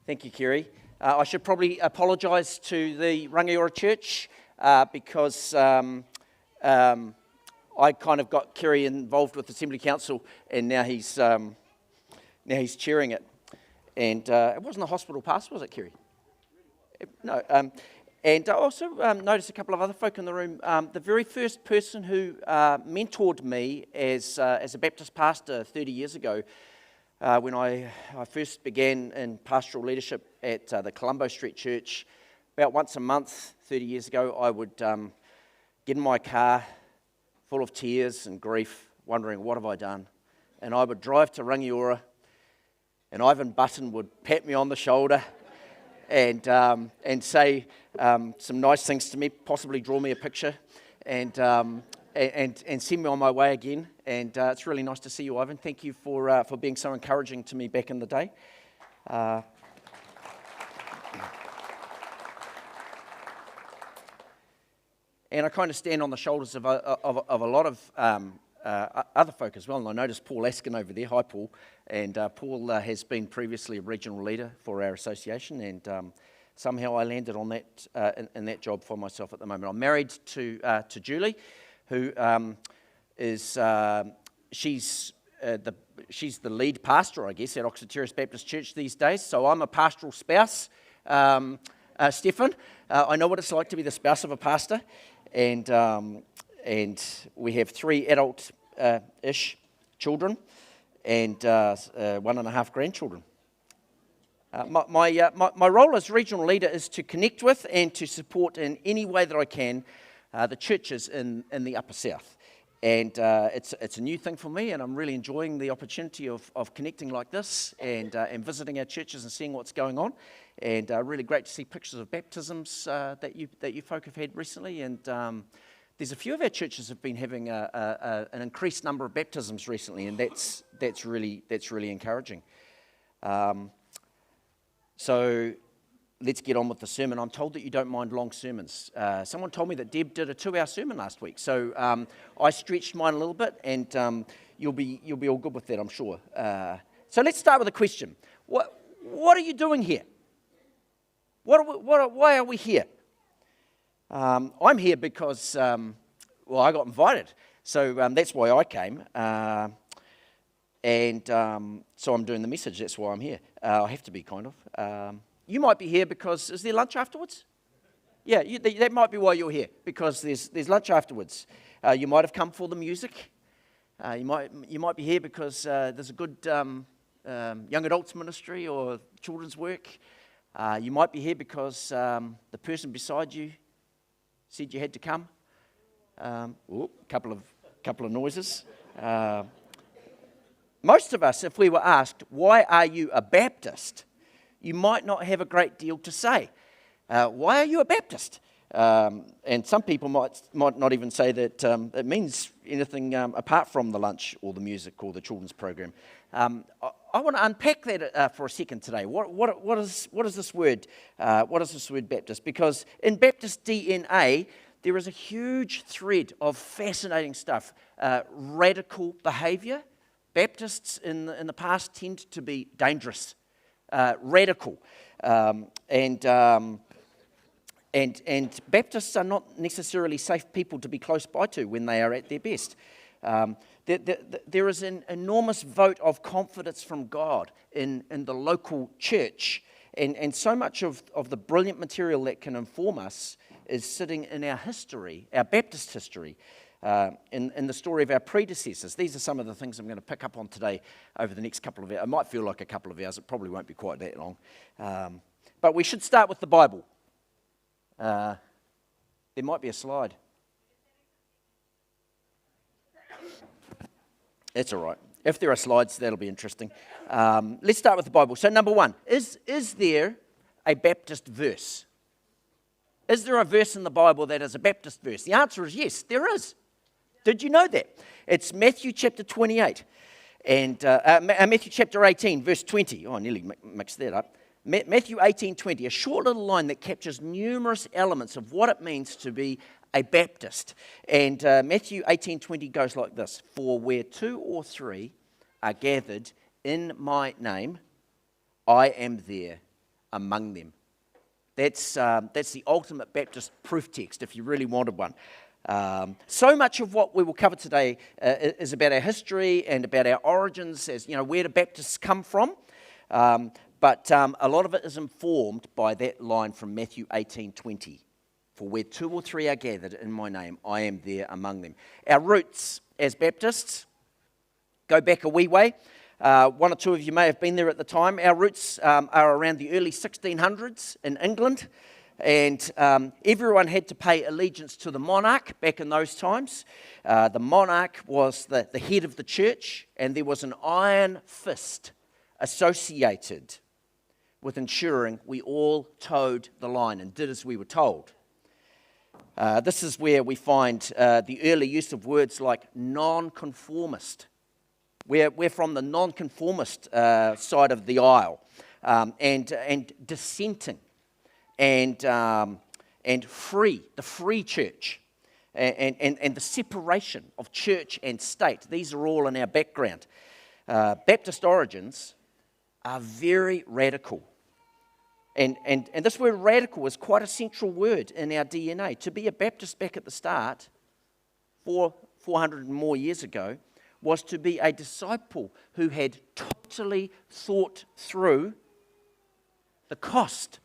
Thank you, Kerry. I should probably apologise to the Rangiora Church because I kind of got Kerry involved with Assembly Council, and now he's chairing it. And it wasn't a hospital pass, was it, Kerry? No. And I also noticed a couple of other folk in the room. The very first person who mentored me as a Baptist pastor 30 years ago, when I first began in pastoral leadership at the Colombo Street Church, about once a month, 30 years ago, I would get in my car full of tears and grief, wondering, what have I done? And I would drive to Rangiora, and Ivan Button would pat me on the shoulder and say some nice things to me, possibly draw me a picture, and send me on my way again. And it's really nice to see you, Ivan. Thank you for being so encouraging to me back in the day. And I kind of stand on the shoulders of a lot of other folk as well. And I noticed Paul Askin over there. Hi, Paul. And Paul has been previously a regional leader for our association, and somehow I landed on that in that job for myself at the moment. I'm married to Julie, who is she's the lead pastor, I guess, at Oxford Terrace Baptist Church these days. So I'm a pastoral spouse, Stefan. I know what it's like to be the spouse of a pastor, and we have 3 adult-ish children and 1.5 grandchildren. My role as regional leader is to connect with and to support in any way that I can the churches in the Upper South. And it's a new thing for me, and I'm really enjoying the opportunity of connecting like this and visiting our churches and seeing what's going on. And really great to see pictures of baptisms that you folk have had recently. And there's a few of our churches have been having an increased number of baptisms recently, and that's really encouraging. So let's get on with the sermon. I'm told that you don't mind long sermons. Someone told me that Deb did a 2-hour sermon last week, so I stretched mine a little bit, and you'll be all good with that, I'm sure. So let's start with a question. What are you doing here? Why are we here? I'm here because I got invited, so that's why I came. And so I'm doing the message. That's why I'm here. I have to be, kind of. You might be here because, is there lunch afterwards? Yeah, that might be why you're here, because there's lunch afterwards. You might have come for the music. You might be here because there's a good young adults ministry or children's work. You might be here because the person beside you said you had to come. Couple of noises. Most of us, if we were asked, why are you a Baptist, you might not have a great deal to say. Why are you a Baptist? And some people might not even say that it means anything apart from the lunch or the music or the children's program. I want to unpack that for a second today. What is this word? What is this word Baptist? Because in Baptist DNA, there is a huge thread of fascinating stuff. Radical behaviour. Baptists in the past tend to be dangerous, radical, and Baptists are not necessarily safe people to be close by to when they are at their best. There is an enormous vote of confidence from God in the local church, and so much of the brilliant material that can inform us is sitting in our history, our Baptist history. In the story of our predecessors. These are some of the things I'm going to pick up on today over the next couple of hours. It might feel like a couple of hours. It probably won't be quite that long. But we should start with the Bible. There might be a slide. That's all right. If there are slides, that'll be interesting. Let's start with the Bible. So number 1, is there a Baptist verse? Is there a verse in the Bible that is a Baptist verse? The answer is yes, there is. Did you know that? It's Matthew chapter 28 and Matthew chapter 18, verse 20. Oh, I nearly mixed that up. Matthew 18:20, a short little line that captures numerous elements of what it means to be a Baptist. And Matthew 18:20 goes like this: "For where 2 or 3 are gathered in my name, I am there among them. That's the ultimate Baptist proof text, if you really wanted one. So much of what we will cover today is about our history and about our origins, as you know, where do Baptists come from? But a lot of it is informed by that line from Matthew 18:20. For where two or three are gathered in my name, I am there among them. Our roots as Baptists go back a wee way. One or two of you may have been there at the time. Our roots are around the early 1600s in England. And everyone had to pay allegiance to the monarch back in those times. The monarch was the head of the church, and there was an iron fist associated with ensuring we all toed the line and did as we were told. This is where we find the early use of words like nonconformist. We're from the nonconformist side of the aisle, and dissenting, and free, the free church, and the separation of church and state. These are all in our background. Baptist origins are very radical. And this word radical is quite a central word in our DNA. To be a Baptist back at the start, 400 and more years ago, was to be a disciple who had totally thought through the cost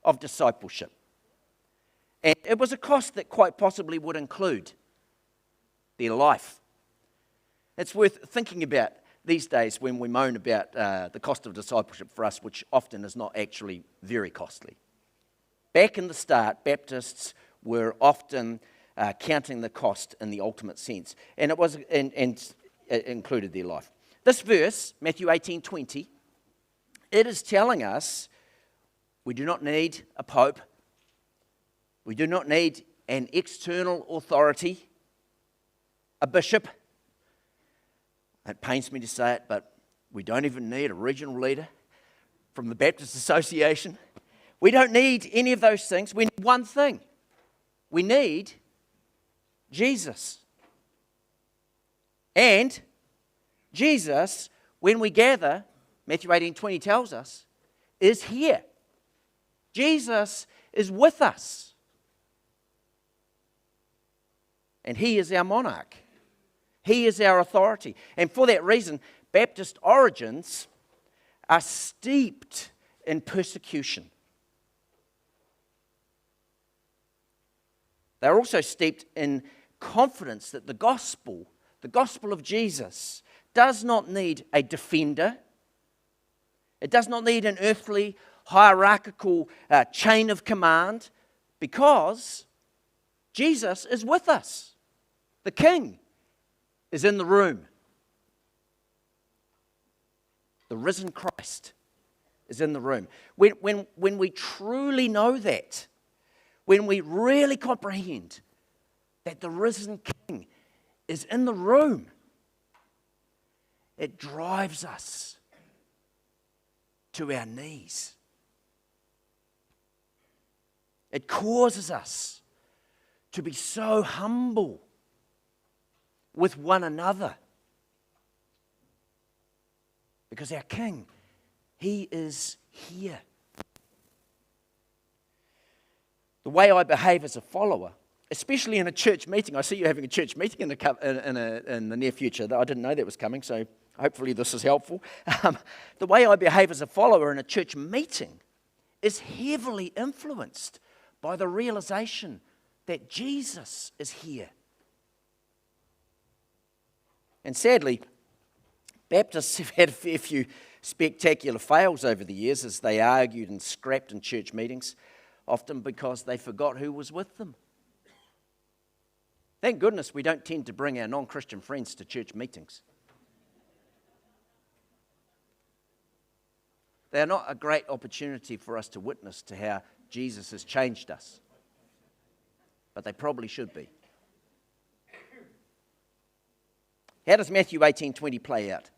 of discipleship. And it was a cost that quite possibly would include their life. It's worth thinking about these days when we moan about the cost of discipleship for us, which often is not actually very costly. Back in the start, Baptists were often counting the cost in the ultimate sense, and it was and it included their life. This verse, Matthew 18:20, it is telling us we do not need a pope. We do not need an external authority, a bishop. It pains me to say it, but we don't even need a regional leader from the Baptist Association. We don't need any of those things. We need one thing. We need Jesus. And Jesus, when we gather, Matthew 18:20 tells us, is here. Jesus is with us. And he is our monarch. He is our authority. And for that reason, Baptist origins are steeped in persecution. They're also steeped in confidence that the gospel of Jesus, does not need a defender. It does not need an earthly, hierarchical chain of command, because Jesus is with us. The King is in the room. The risen Christ is in the room. When we truly know that, when we really comprehend that the risen King is in the room, it drives us to our knees. It causes us to be so humble with one another. Because our King, he is here. The way I behave as a follower, especially in a church meeting. I see you having a church meeting in the near future. I didn't know that was coming, so hopefully this is helpful. The way I behave as a follower in a church meeting is heavily influenced by the realization that Jesus is here. And sadly, Baptists have had a fair few spectacular fails over the years as they argued and scrapped in church meetings, often because they forgot who was with them. Thank goodness we don't tend to bring our non-Christian friends to church meetings. They are not a great opportunity for us to witness to how Jesus has changed us. But they probably should be. How does Matthew 18:20 play out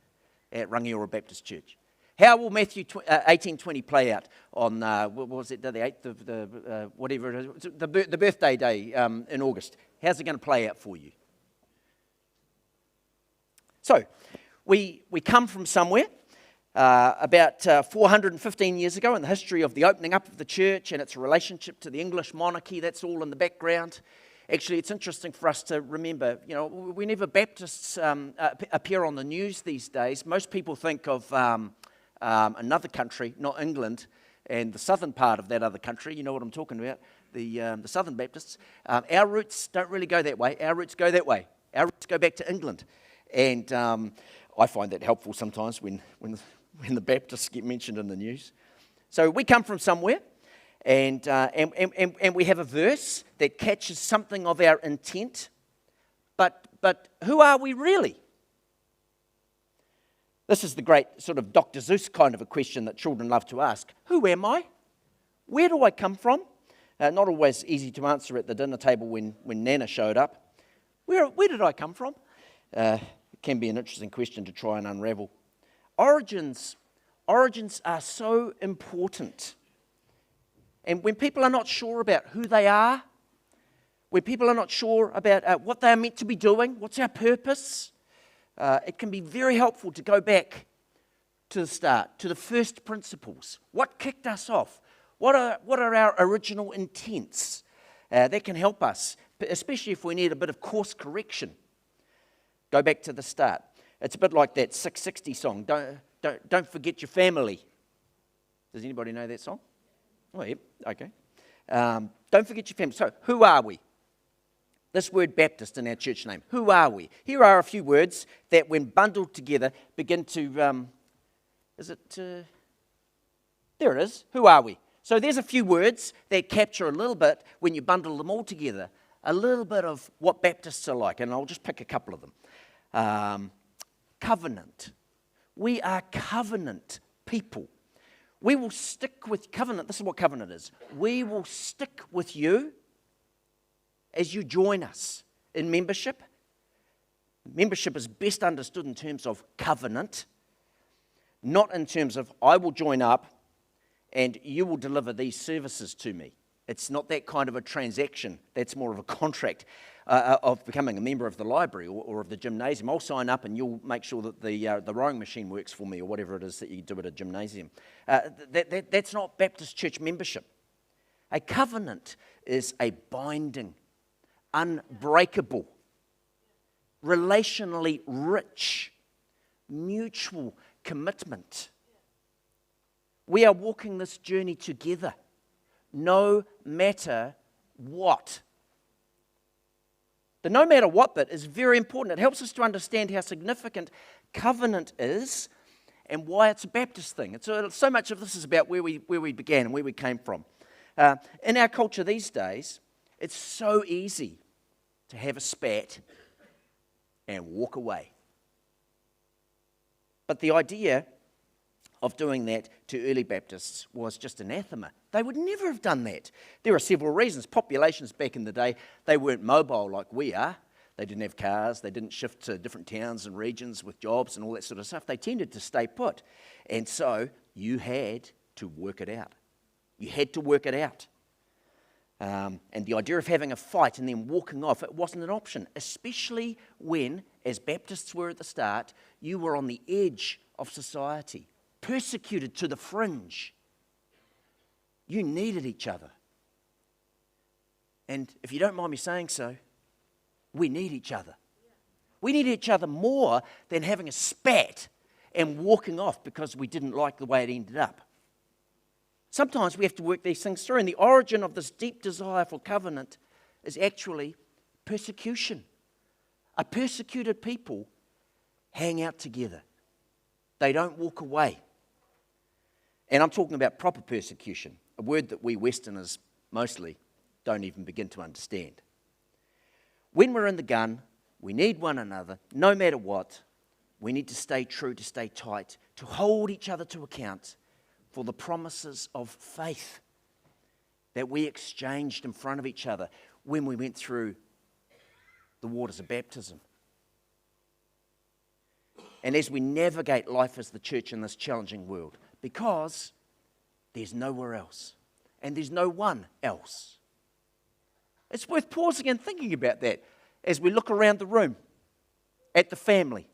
at Rangiora Baptist Church? How will Matthew 18:20 play out on, what was it, the 8th of the, whatever it is, the birthday day in August? How's it going to play out for you? So, we come from somewhere. about 415 years ago, in the history of the opening up of the church and its relationship to the English monarchy. That's all in the background. Actually, it's interesting for us to remember, whenever Baptists appear on the news these days, most people think of another country, not England, and the southern part of that other country. You know what I'm talking about, the Southern Baptists. Our roots don't really go that way. Our roots go that way. Our roots go back to England. And I find that helpful sometimes when the Baptists get mentioned in the news. So we come from somewhere. And we have a verse that catches something of our intent, but who are we really? This is the great sort of Dr. Seuss kind of a question that children love to ask. Who am I? Where do I come from? Not always easy to answer at the dinner table when Nana showed up. Where did I come from? It can be an interesting question to try and unravel. Origins are so important. And when people are not sure about who they are, when people are not sure about what they are meant to be doing, what's our purpose, it can be very helpful to go back to the start, to the first principles. What kicked us off? What are our original intents? That can help us, especially if we need a bit of course correction. Go back to the start. It's a bit like that 660 song, Don't Forget Your Family. Does anybody know that song? Oh, yeah, okay. Don't forget your family. So, who are we? This word Baptist in our church name. Who are we? Here are a few words that, when bundled together, begin to... there it is. Who are we? So there's a few words that capture a little bit, when you bundle them all together, a little bit of what Baptists are like. And I'll just pick a couple of them. Covenant. We are covenant people. We will stick with covenant. This is what covenant is. We will stick with you as you join us in membership. Membership is best understood in terms of covenant, not in terms of I will join up and you will deliver these services to me. It's not that kind of a transaction. That's more of a contract of becoming a member of the library or of the gymnasium. I'll sign up and you'll make sure that the rowing machine works for me, or whatever it is that you do at a gymnasium. That's not Baptist church membership. A covenant is a binding, unbreakable, relationally rich, mutual commitment. We are walking this journey together, no matter what. The no matter what bit is very important. It helps us to understand how significant covenant is and why it's a Baptist thing. So much of this is about where we began and where we came from. In our culture these days, it's so easy to have a spat and walk away. But the idea of doing that to early Baptists was just anathema. They would never have done that. There are several reasons. Populations back in the day, they weren't mobile like we are. They didn't have cars. They didn't shift to different towns and regions with jobs and all that sort of stuff. They tended to stay put. And so you had to work it out. You had to work it out. And the idea of having a fight and then walking off, it wasn't an option, especially when, as Baptists were at the start, you were on the edge of society, persecuted to the fringe. You needed each other. And if you don't mind me saying so, we need each other. We need each other more than having a spat and walking off because we didn't like the way it ended up. Sometimes we have to work these things through, and the origin of this deep desire for covenant is actually persecution. A persecuted people hang out together. They don't walk away. And I'm talking about proper persecution, a word that we Westerners mostly don't even begin to understand. When we're in the gun, we need one another, no matter what. We need to stay true, to stay tight, to hold each other to account for the promises of faith that we exchanged in front of each other when we went through the waters of baptism. And as we navigate life as the church in this challenging world, because there's nowhere else, and there's no one else. It's worth pausing and thinking about that as we look around the room at the family.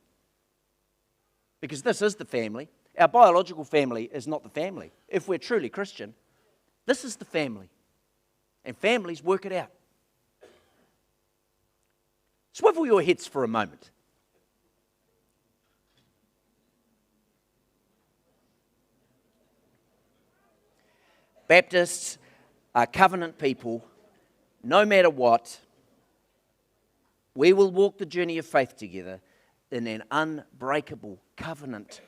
Because this is the family. Our biological family is not the family. If we're truly Christian, this is the family. And families work it out. Swivel your heads for a moment. Baptists are covenant people. No matter what, we will walk the journey of faith together in an unbreakable covenant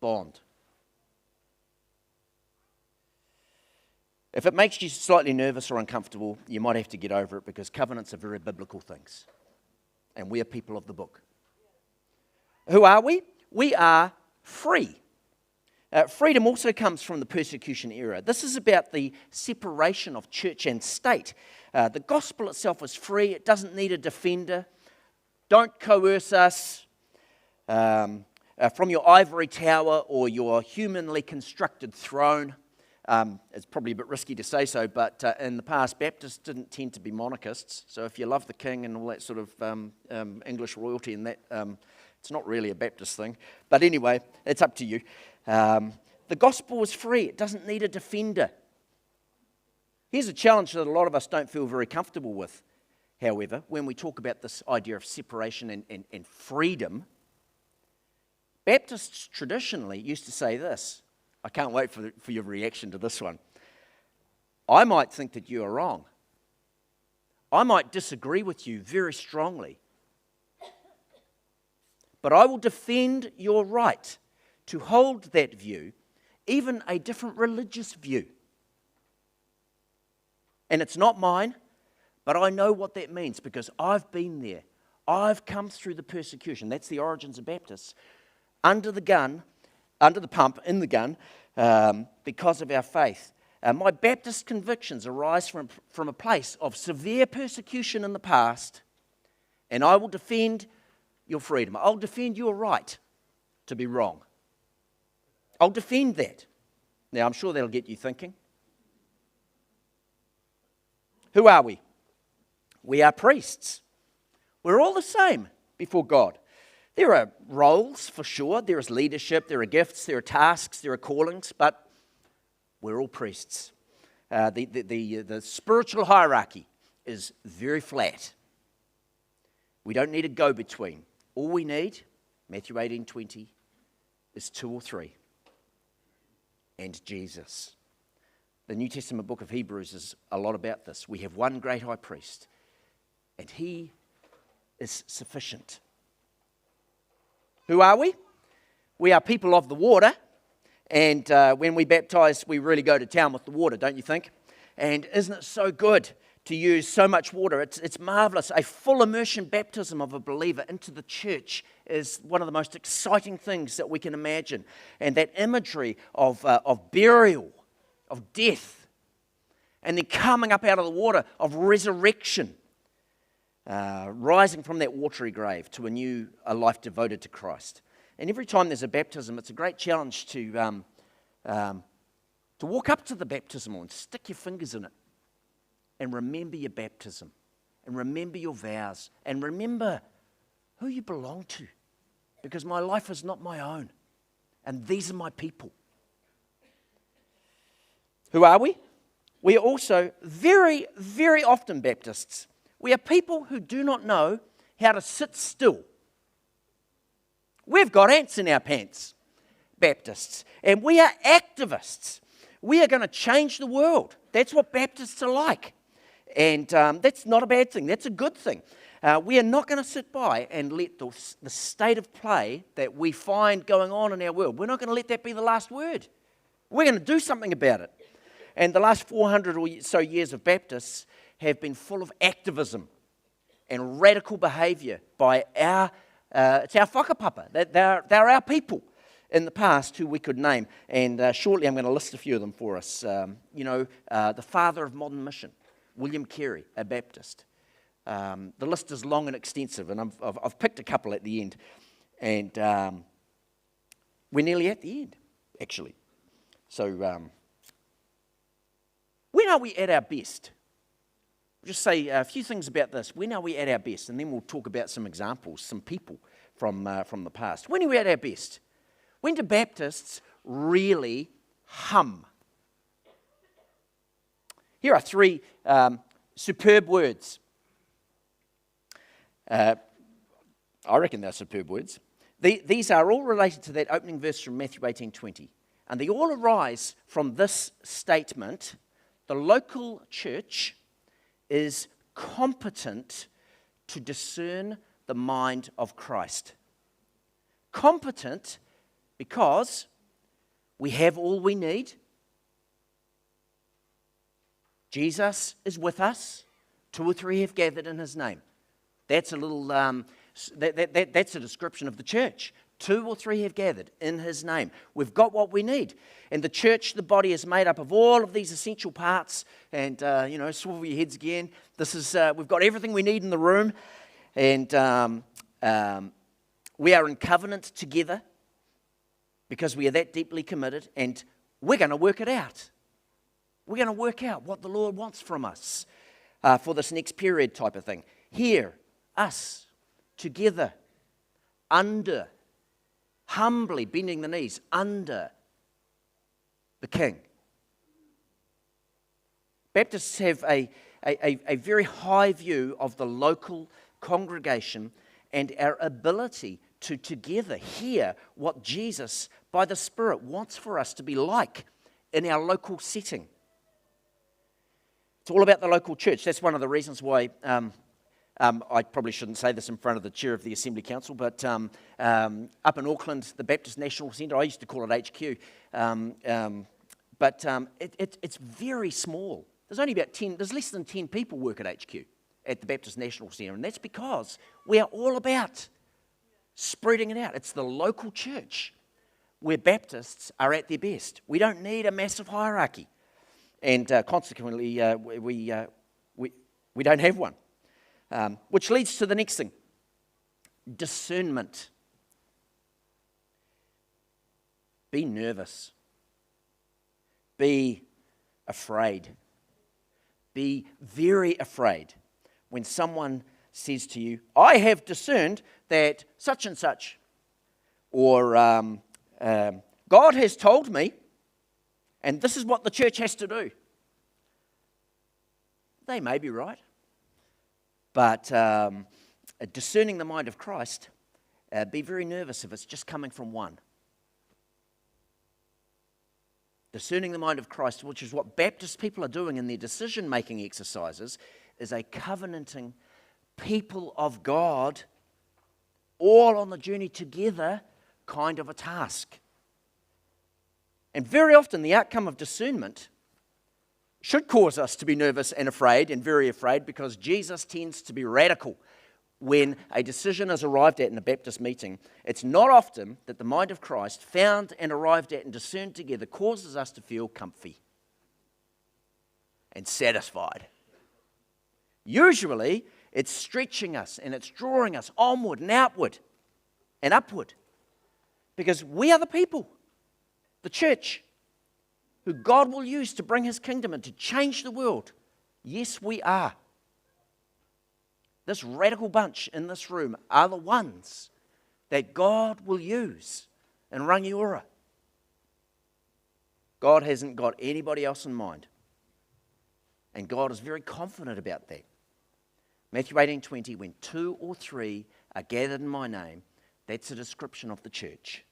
bond. If it makes you slightly nervous or uncomfortable, you might have to get over it, because covenants are very biblical things. And we are people of the book. Who are we? We are free. Freedom also comes from the persecution era. This is about the separation of church and state. The gospel itself is free. It doesn't need a defender. Don't coerce us from your ivory tower or your humanly constructed throne. It's probably a bit risky to say so, but in the past, Baptists didn't tend to be monarchists. So if you love the king and all that sort of English royalty and that, it's not really a Baptist thing. But anyway, it's up to you. The gospel is free. It doesn't need a defender. Here's a challenge that a lot of us don't feel very comfortable with, however, when we talk about this idea of separation and freedom. Baptists traditionally used to say this. I can't wait for your reaction to this one. I might think that you are wrong. I might disagree with you very strongly. But I will defend your right to hold that view, even a different religious view. And it's not mine, but I know what that means, because I've been there. I've come through the persecution. That's the origins of Baptists. Under the pump, in the gun, because of our faith. My Baptist convictions arise from a place of severe persecution in the past, and I will defend your freedom. I'll defend your right to be wrong. I'll defend that. Now, I'm sure that'll get you thinking. Who are we? We are priests. We're all the same before God. There are roles, for sure. There is leadership, there are gifts, there are tasks, there are callings, but we're all priests. The spiritual hierarchy is very flat. We don't need a go-between. All we need, Matthew 18:20, is 2 or 3. And Jesus. The New Testament book of Hebrews is a lot about this. We have one great high priest, and he is sufficient. Who are we? We are people of the water, and when we baptize, we really go to town with the water, don't you think? And isn't it so good to use so much water? It's marvelous. A full immersion baptism of a believer into the church is one of the most exciting things that we can imagine. And that imagery of burial, of death, and then coming up out of the water, of resurrection, rising from that watery grave to a life devoted to Christ. And every time there's a baptism, it's a great challenge to walk up to the baptismal and stick your fingers in it and remember your baptism and remember your vows and remember who you belong to, because my life is not my own and these are my people. Who are we? We are also very, very often Baptists. We are people who do not know how to sit still. We've got ants in our pants, Baptists, and we are activists. We are going to change the world. That's what Baptists are like. And that's not a bad thing. That's a good thing. We are not going to sit by and let the state of play that we find going on in our world, we're not going to let that be the last word. We're going to do something about it. And the last 400 or so years of Baptists have been full of activism and radical behaviour by it's our whakapapa. They're our people in the past who we could name. And shortly I'm going to list a few of them for us. The father of modern mission, William Carey, a Baptist. The list is long and extensive, and I've picked a couple at the end. And we're nearly at the end, actually. So when are we at our best? I'll just say a few things about this. When are we at our best? And then we'll talk about some examples, some people from the past. When are we at our best? When do Baptists really hum? Here are three superb words. I reckon they're superb words. These are all related to that opening verse from Matthew 18:20. And they all arise from this statement: the local church is competent to discern the mind of Christ. Competent because we have all we need. Jesus is with us. 2 or 3 have gathered in his name. That's a little. That's a description of the church. 2 or 3 have gathered in his name. We've got what we need. And the church, the body, is made up of all of these essential parts. And, swivel your heads again. We've got everything we need in the room. And we are in covenant together because we are that deeply committed. And we're going to work it out. We're going to work out what the Lord wants from us for this next period type of thing. Here, us, together, under, humbly bending the knees under the King. Baptists have a very high view of the local congregation and our ability to together hear what Jesus, by the Spirit, wants for us to be like in our local setting. It's all about the local church. That's one of the reasons why I probably shouldn't say this in front of the chair of the Assembly Council, but up in Auckland, the Baptist National Centre, I used to call it HQ, but it's very small. There's less than 10 people work at HQ, at the Baptist National Centre, and that's because we are all about spreading it out. It's the local church where Baptists are at their best. We don't need a massive hierarchy, and consequently, we don't have one. Which leads to the next thing, discernment. Be nervous. Be afraid. Be very afraid when someone says to you, I have discerned that such and such, or God has told me, and this is what the church has to do. They may be right. But discerning the mind of Christ, be very nervous if it's just coming from one. Discerning the mind of Christ, which is what Baptist people are doing in their decision-making exercises, is a covenanting people of God, all on the journey together, kind of a task. And very often the outcome of discernment should cause us to be nervous and afraid and very afraid, because Jesus tends to be radical. When a decision is arrived at in a Baptist meeting, it's not often that the mind of Christ, found and arrived at and discerned together, causes us to feel comfy and satisfied. Usually, it's stretching us and it's drawing us onward and outward and upward, because we are the people, the church, who God will use to bring his kingdom and to change the world. Yes, we are. This radical bunch in this room are the ones that God will use in Rangiora. God hasn't got anybody else in mind. And God is very confident about that. Matthew 18:20, when 2 or 3 are gathered in my name, that's a description of the church,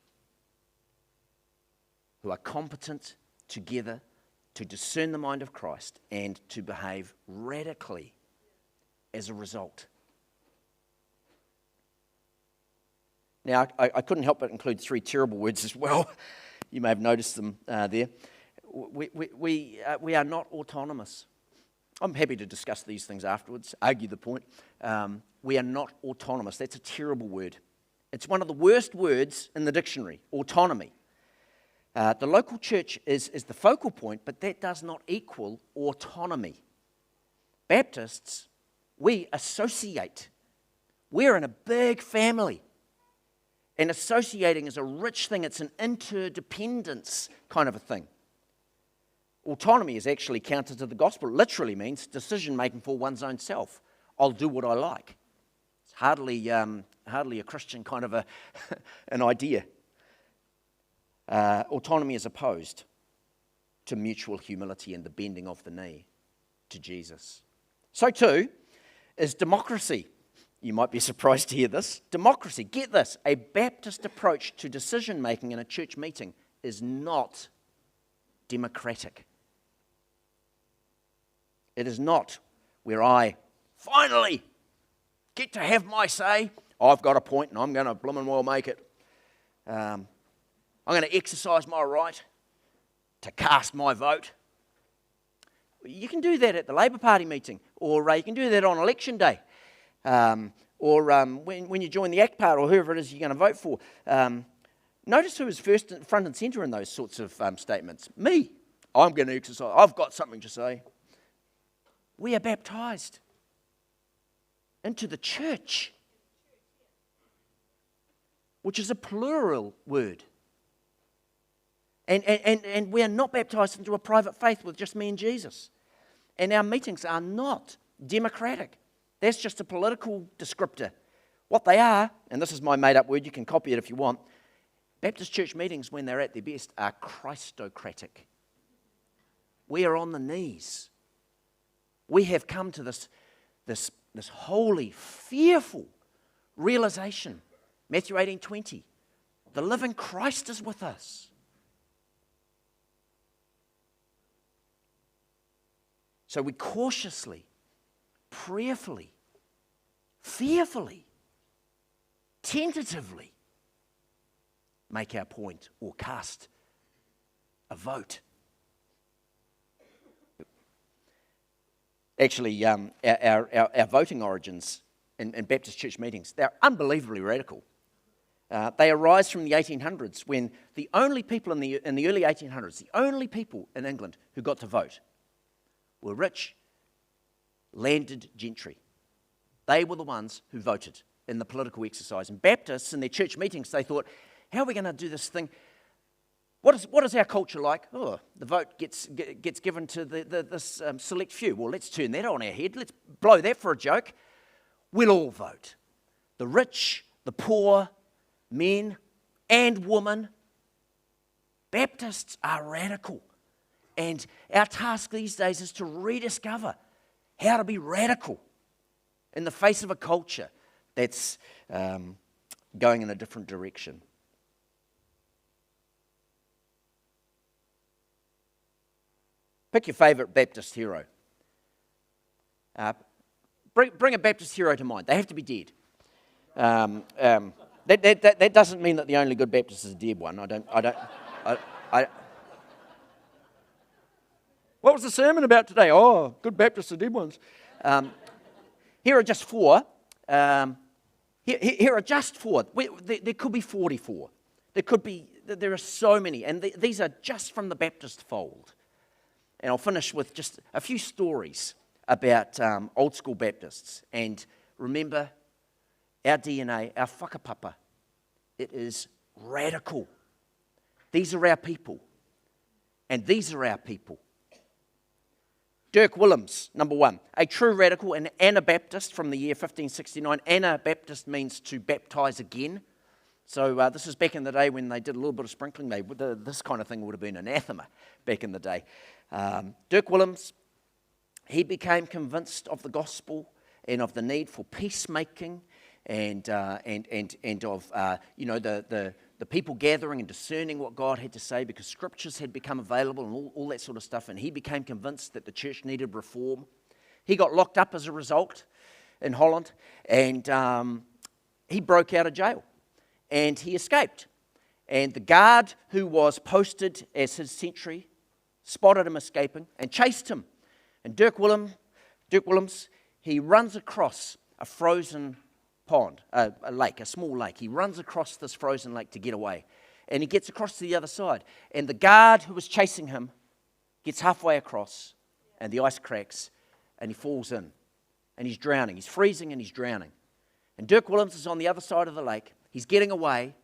who are competent together to discern the mind of Christ and to behave radically as a result. Now, I couldn't help but include 3 terrible words as well. You may have noticed them there. We are not autonomous. I'm happy to discuss these things afterwards, argue the point. We are not autonomous. That's a terrible word. It's one of the worst words in the dictionary, autonomy. The local church is the focal point, but that does not equal autonomy. Baptists, we associate. We're in a big family. And associating is a rich thing. It's an interdependence kind of a thing. Autonomy is actually counter to the gospel. It literally means decision-making for one's own self. I'll do what I like. It's hardly a Christian kind of an idea. Autonomy is opposed to mutual humility and the bending of the knee to Jesus. So too is democracy. You might be surprised to hear this. Democracy, get this, a Baptist approach to decision making in a church meeting is not democratic. It is not where I finally get to have my say. I've got a point and I'm going to blooming well make it. I'm going to exercise my right to cast my vote. You can do that at the Labour Party meeting, or you can do that on election day, or when you join the ACT Party, or whoever it is you're going to vote for. Notice who is front and centre in those sorts of statements. Me. I'm going to exercise. I've got something to say. We are baptised into the church, which is a plural word. And we are not baptised into a private faith with just me and Jesus. And our meetings are not democratic. That's just a political descriptor. What they are, and this is my made-up word, you can copy it if you want, Baptist church meetings, when they're at their best, are Christocratic. We are on the knees. We have come to this holy, fearful realization. Matthew 18:20. The living Christ is with us. So we cautiously, prayerfully, fearfully, tentatively make our point or cast a vote. Actually, our voting origins in Baptist church meetings, they're unbelievably radical. They arise from the 1800s, when the only people in the early 1800s, the only people in England who got to vote were rich, landed gentry. They were the ones who voted in the political exercise. And Baptists, in their church meetings, they thought, how are we going to do this thing? What is our culture like? Oh, the vote gets given to this select few. Well, let's turn that on our head. Let's blow that for a joke. We'll all vote. The rich, the poor, men and women. Baptists are radical. And our task these days is to rediscover how to be radical in the face of a culture that's going in a different direction. Pick your favourite Baptist hero. Bring a Baptist hero to mind. They have to be dead. That doesn't mean that the only good Baptist is a dead one. What was the sermon about today? Oh, good Baptists are dead ones. Here are just four. Here are just four. There could be 44. There are so many. And these are just from the Baptist fold. And I'll finish with just a few stories about old school Baptists. And remember, our DNA, our whakapapa, it is radical. These are our people. And these are our people. Dirk Willems, number one, a true radical and Anabaptist from the year 1569. Anabaptist means to baptise again. So this is back in the day when they did a little bit of sprinkling. This kind of thing would have been anathema back in the day. Dirk Willems, he became convinced of the gospel and of the need for peacemaking and of the people gathering and discerning what God had to say, because scriptures had become available and all that sort of stuff, and he became convinced that the church needed reform. He got locked up as a result in Holland, and he broke out of jail, and he escaped. And the guard who was posted as his sentry spotted him escaping and chased him. And Dirk Willems, he runs across a frozen pond, a lake, a small lake. He runs across this frozen lake to get away. And he gets across to the other side. And the guard who was chasing him gets halfway across, and the ice cracks, and he falls in. And he's drowning. He's freezing and he's drowning. And Dirk Willems is on the other side of the lake. He's getting away.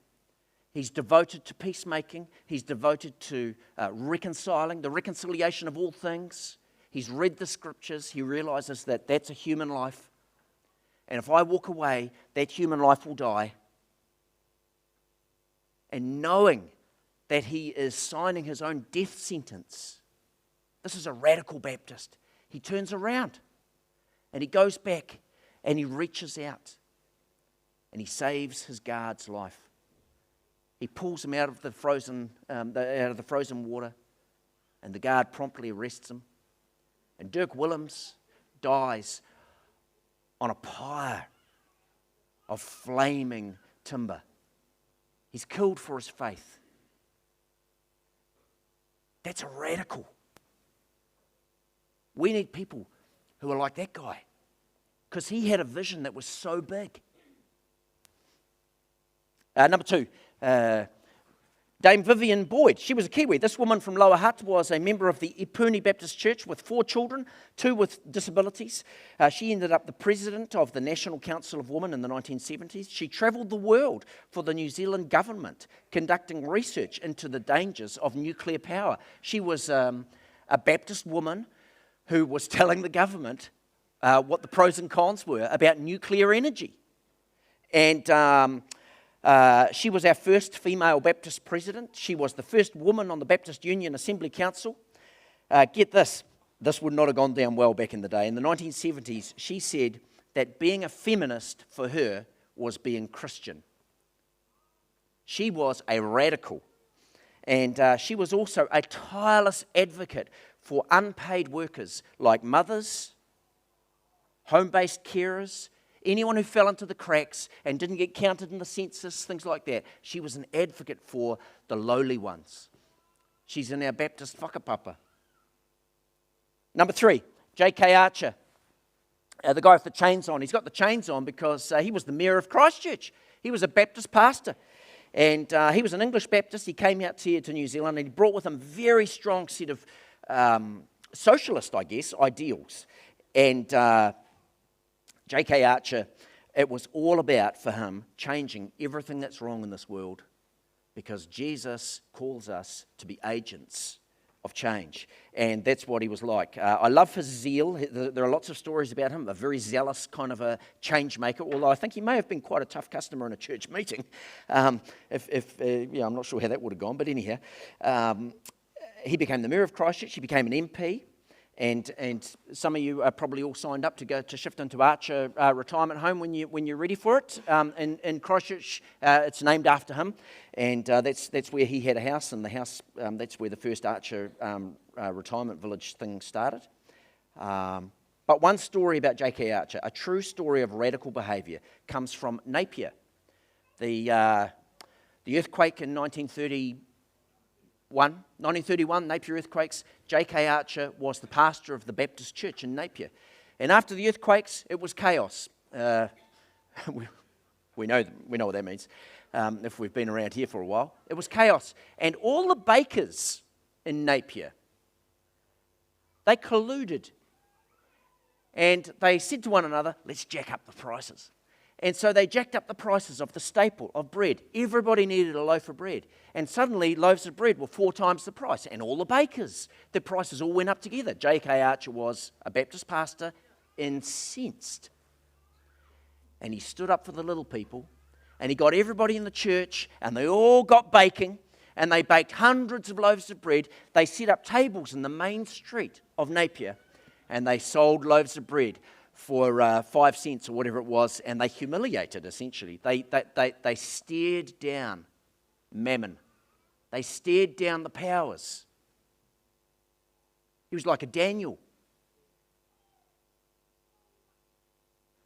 He's devoted to peacemaking. He's devoted to reconciling, the reconciliation of all things. He's read the scriptures. He realizes that that's a human life. And if I walk away, that human life will die. And knowing that he is signing his own death sentence. This is a radical Baptist. He turns around and he goes back and he reaches out and he saves his guard's life. He pulls him out of the frozen water, and the guard promptly arrests him. And Dirk Willems dies on a pyre of flaming timber. He's killed for his faith. That's a radical. We need people who are like that guy, because he had a vision that was so big. Number 2, Dame Vivian Boyd. She was a Kiwi. This woman from Lower Hutt was a member of the Ipuni Baptist Church with 4 children, 2 with disabilities. She ended up the president of the National Council of Women in the 1970s. She travelled the world for the New Zealand government, conducting research into the dangers of nuclear power. She was a Baptist woman who was telling the government what the pros and cons were about nuclear energy. And she was our first female Baptist president. She was the first woman on the Baptist Union Assembly Council. Get this would not have gone down well back in the day. In the 1970s, she said that being a feminist for her was being Christian. She was a radical. And she was also a tireless advocate for unpaid workers like mothers, home-based carers, anyone who fell into the cracks and didn't get counted in the census, things like that. She was an advocate for the lowly ones. She's in our Baptist whakapapa. Number 3, J.K. Archer, the guy with the chains on. He's got the chains on because he was the mayor of Christchurch. He was a Baptist pastor. And he was an English Baptist. He came out here to New Zealand and he brought with him a very strong set of socialist, I guess, ideals. And J.K. Archer, it was all about, for him, changing everything that's wrong in this world, because Jesus calls us to be agents of change. And that's what he was like. I love his zeal. There are lots of stories about him, a very zealous kind of a change maker, although I think he may have been quite a tough customer in a church meeting. I'm not sure how that would have gone, but anyhow. He became the mayor of Christchurch. He became an MP. And some of you are probably all signed up to go to shift into Archer retirement home when you're ready for it. In Christchurch, it's named after him, and that's where he had a house, and the house that's where the first Archer retirement village thing started. But one story about J.K. Archer, a true story of radical behaviour, comes from Napier. The earthquake in 1931, Napier earthquakes. J.K. Archer was the pastor of the Baptist church in Napier. And after the earthquakes, it was chaos. We know what that means, if we've been around here for a while. It was chaos. And all the bakers in Napier, they colluded. And they said to one another, let's jack up the prices. And so they jacked up the prices of the staple of bread. Everybody needed a loaf of bread. And suddenly loaves of bread were 4 times the price. And all the bakers, the prices all went up together. J.K. Archer was a Baptist pastor, incensed. And he stood up for the little people. And he got everybody in the church. And they all got baking. And they baked hundreds of loaves of bread. They set up tables in the main street of Napier. And they sold loaves of bread for 5 cents or whatever it was, and they humiliated, essentially. They stared down mammon. They stared down the powers. He was like a Daniel.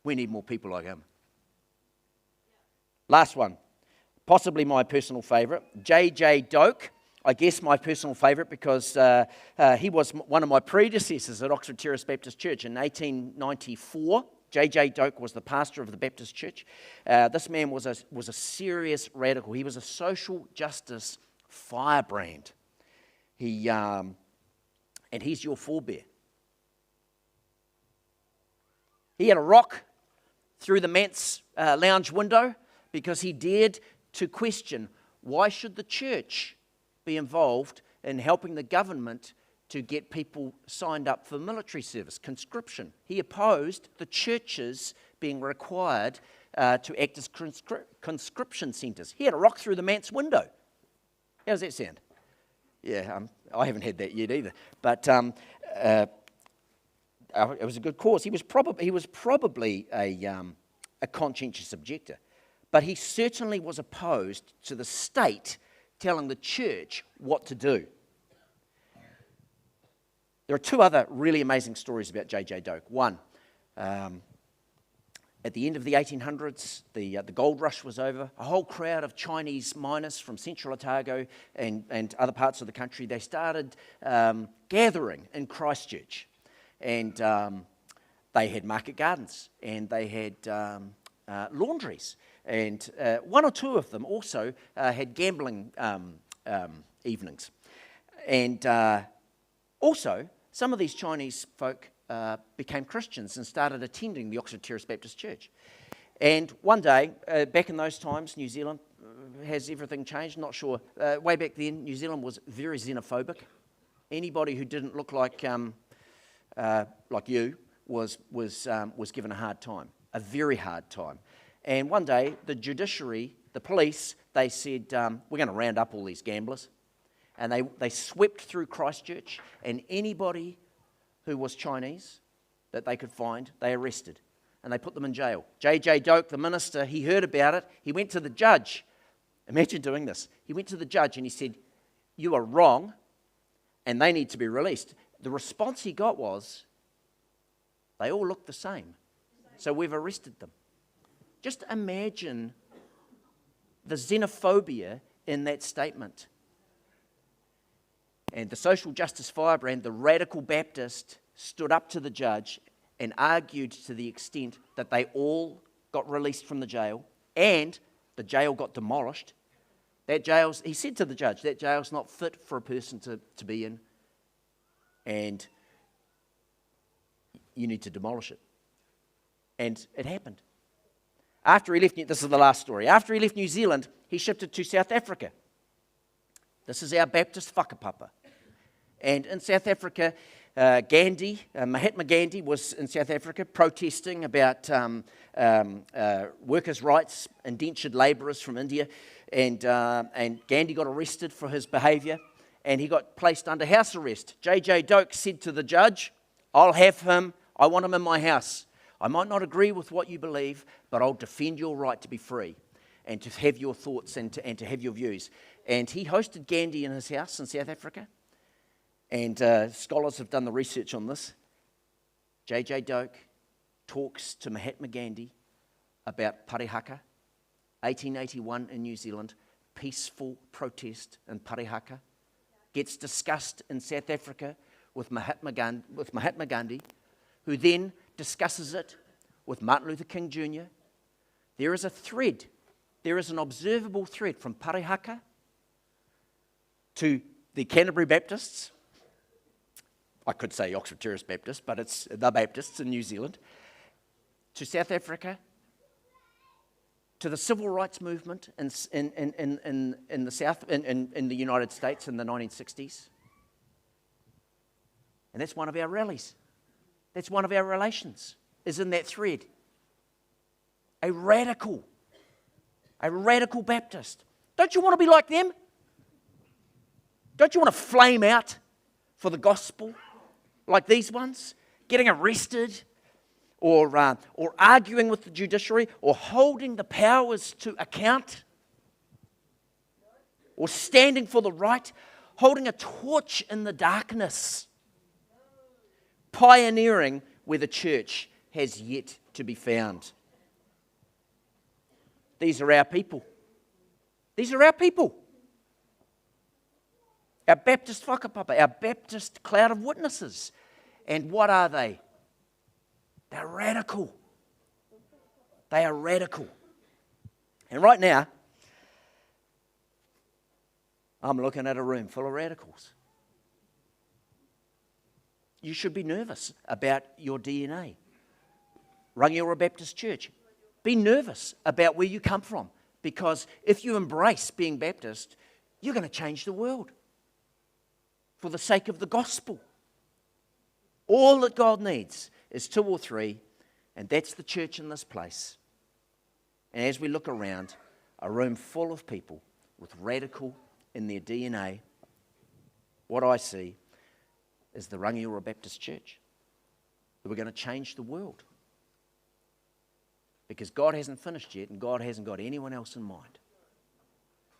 We need more people like him. Last one, possibly my personal favourite, J.J. Doak. I guess my personal favourite because he was one of my predecessors at Oxford Terrace Baptist Church in 1894. J.J. Doak was the pastor of the Baptist Church. This man was a serious radical. He was a social justice firebrand. And he's your forebear. He had a rock through the manse lounge window because he dared to question, why should the church be involved in helping the government to get people signed up for military service, conscription? He opposed the churches being required to act as conscription centres. He had a rock through the manse window. How does that sound? Yeah, I haven't had that yet either. But it was a good cause. He was probably a conscientious objector, but he certainly was opposed to the state telling the church what to do. There are two other really amazing stories about J.J. Doak. One, at the end of the 1800s, the gold rush was over. A whole crowd of Chinese miners from Central Otago and other parts of the country, they started gathering in Christchurch. And they had market gardens, and they had laundries. And one or two of them also had gambling evenings. And also, some of these Chinese folk became Christians and started attending the Oxford Terrace Baptist Church. And one day, back in those times, New Zealand, has everything changed? Not sure. Way back then, New Zealand was very xenophobic. Anybody who didn't look like you was given a hard time, a very hard time. And one day, the judiciary, the police, they said, we're going to round up all these gamblers. And they swept through Christchurch, and anybody who was Chinese that they could find, they arrested. And they put them in jail. J.J. Doak, the minister, he heard about it. He went to the judge. Imagine doing this. He went to the judge and he said, you are wrong, and they need to be released. The response he got was, they all look the same, so we've arrested them. Just imagine the xenophobia in that statement. And the social justice firebrand, the radical Baptist, stood up to the judge and argued to the extent that they all got released from the jail and the jail got demolished. He said to the judge, that jail's not fit for a person to be in, and you need to demolish it. And it happened. After he left, this is the last story, after he left New Zealand, he shifted to South Africa. This is our Baptist whakapapa. And in South Africa, Mahatma Gandhi was in South Africa protesting about workers' rights, indentured labourers from India, and Gandhi got arrested for his behaviour, and he got placed under house arrest. J.J. Doak said to the judge, I'll have him, I want him in my house. I might not agree with what you believe, but I'll defend your right to be free and to have your thoughts and to have your views. And he hosted Gandhi in his house in South Africa. And scholars have done the research on this. J.J. Doak talks to Mahatma Gandhi about Parihaka, 1881 in New Zealand, peaceful protest in Parihaka. Gets discussed in South Africa with Mahatma Gandhi, who then discusses it with Martin Luther King Jr. There is a thread, there is an observable thread from Parihaka to the Canterbury Baptists. I could say Oxford Terrace Baptist, but it's the Baptists in New Zealand, to South Africa, to the civil rights movement in the South, in the United States in the 1960s. And that's one of our rallies. That's one of our relations, is in that thread. A radical Baptist. Don't you want to be like them? Don't you want to flame out for the gospel like these ones? Getting arrested or arguing with the judiciary or holding the powers to account or standing for the right, holding a torch in the darkness, pioneering where the church has yet to be found. These are our people. These are our people. Our Baptist whakapapa, our Baptist cloud of witnesses. And what are they? They're radical. They are radical. And right now, I'm looking at a room full of radicals. You should be nervous about your DNA. Rangiora Baptist Church. Be nervous about where you come from, because if you embrace being Baptist, you're going to change the world for the sake of the gospel. All that God needs is 2 or 3, and that's the church in this place. And as we look around, a room full of people with radical in their DNA, what I see is the Rangiora Baptist Church. We're going to change the world. Because God hasn't finished yet, and God hasn't got anyone else in mind.